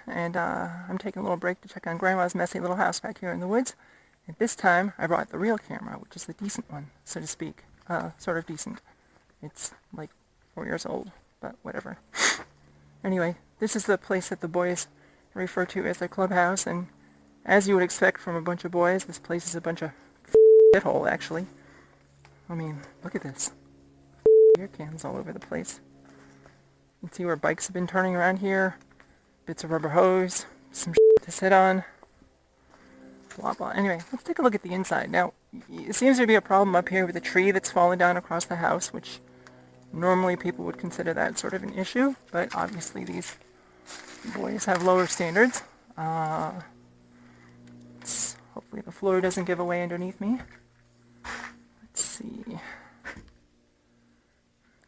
and I'm taking a little break to check on Grandma's messy little house back here in the woods. And this time, I brought the real camera, which is the decent one, so to speak. Sort of decent. It's like 4 years old, but whatever. Anyway, this is the place that the boys refer to as their clubhouse, and as you would expect from a bunch of boys, this place is a bunch of shithole, actually. I mean, look at this. Beer cans all over the place. You can see where bikes have been turning around here. Bits of rubber hose. Some shit to sit on. Blah, blah. Anyway, let's take a look at the inside. Now, it seems to be a problem up here with a tree that's fallen down across the house, which normally people would consider that sort of an issue, but obviously these boys have lower standards. Hopefully the floor doesn't give away underneath me. Let's see.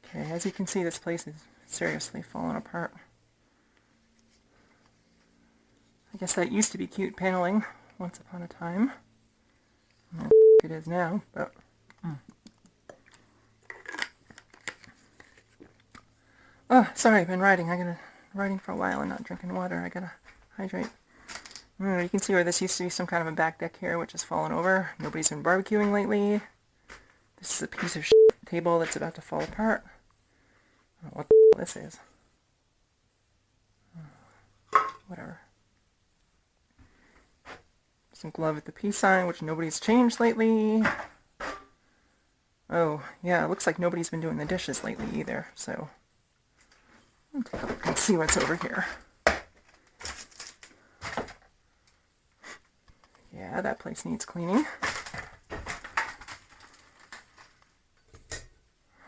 Okay, as you can see, this place is seriously falling apart. I guess that used to be cute paneling once upon a time. I don't know what it is now, but... Oh, sorry, I've been riding. Riding for a while and not drinking water. I gotta hydrate. You can see where this used to be some kind of a back deck here, which has fallen over. Nobody's been barbecuing lately. This is a piece of shit table that's about to fall apart. I don't know what the hell this is. Whatever. Some glove at the peace sign, which nobody's changed lately. Oh, yeah, it looks like nobody's been doing the dishes lately either, so... I'll take a look and see what's over here. Yeah, that place needs cleaning.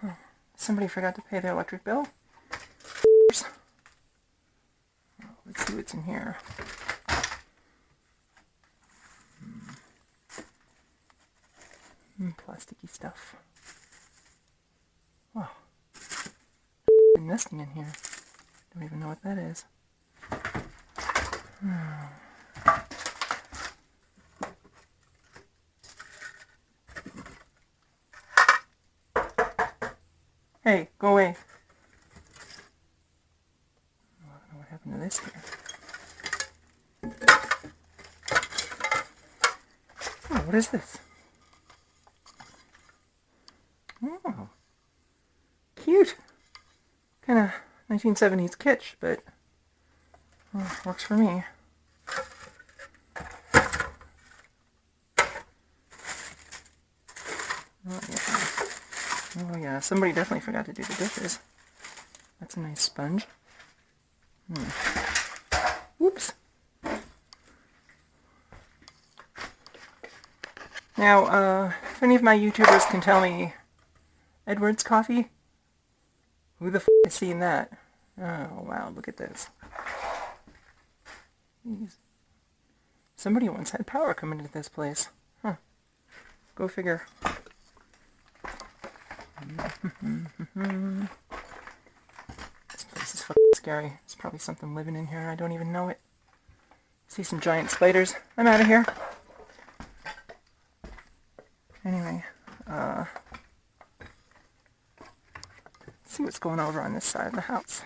Huh. Somebody forgot to pay their electric bill. Let's see what's in here. Plasticky stuff. Oh, been nesting in here. Don't even know what that is. Hey, go away. I don't know what happened to this here. Oh, what is this? Oh, cute. Kind of 1970s kitsch, but works for me. Oh yeah, somebody definitely forgot to do the dishes. That's a nice sponge. Whoops. Now, if any of my YouTubers can tell me Edwards coffee, who the f*** has seen that? Oh wow, look at this. Jeez. Somebody once had power come into this place. Huh. Go figure. This place is fucking scary. There's probably something living in here. I don't even know it. See some giant spiders. I'm out of here. Anyway, see what's going over on this side of the house.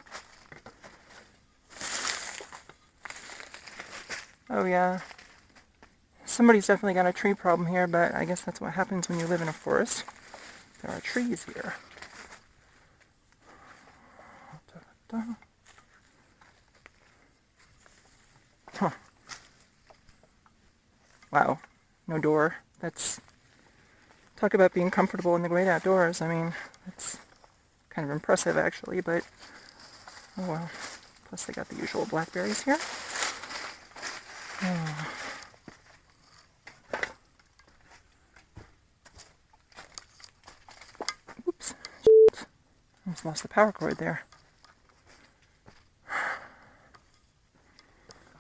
Oh yeah. Somebody's definitely got a tree problem here, but I guess that's what happens when you live in a forest. There are trees here. Huh. Wow. No door. That's... Talk about being comfortable in the great outdoors. I mean, that's kind of impressive, actually, but... Oh well. Plus they got the usual blackberries here. Oh. Oops. Shit. Almost lost the power cord there.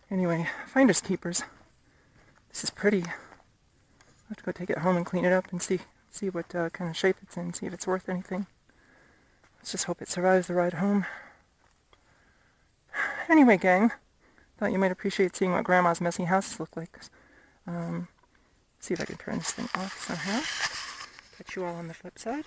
Anyway, finders keepers. This is pretty. I'll have to go take it home and clean it up and see what kind of shape it's in, see if it's worth anything. Let's just hope it survives the ride home. Anyway, gang, thought you might appreciate seeing what Grandma's messy houses look like. See if I can turn this thing off somehow. Catch you all on the flip side.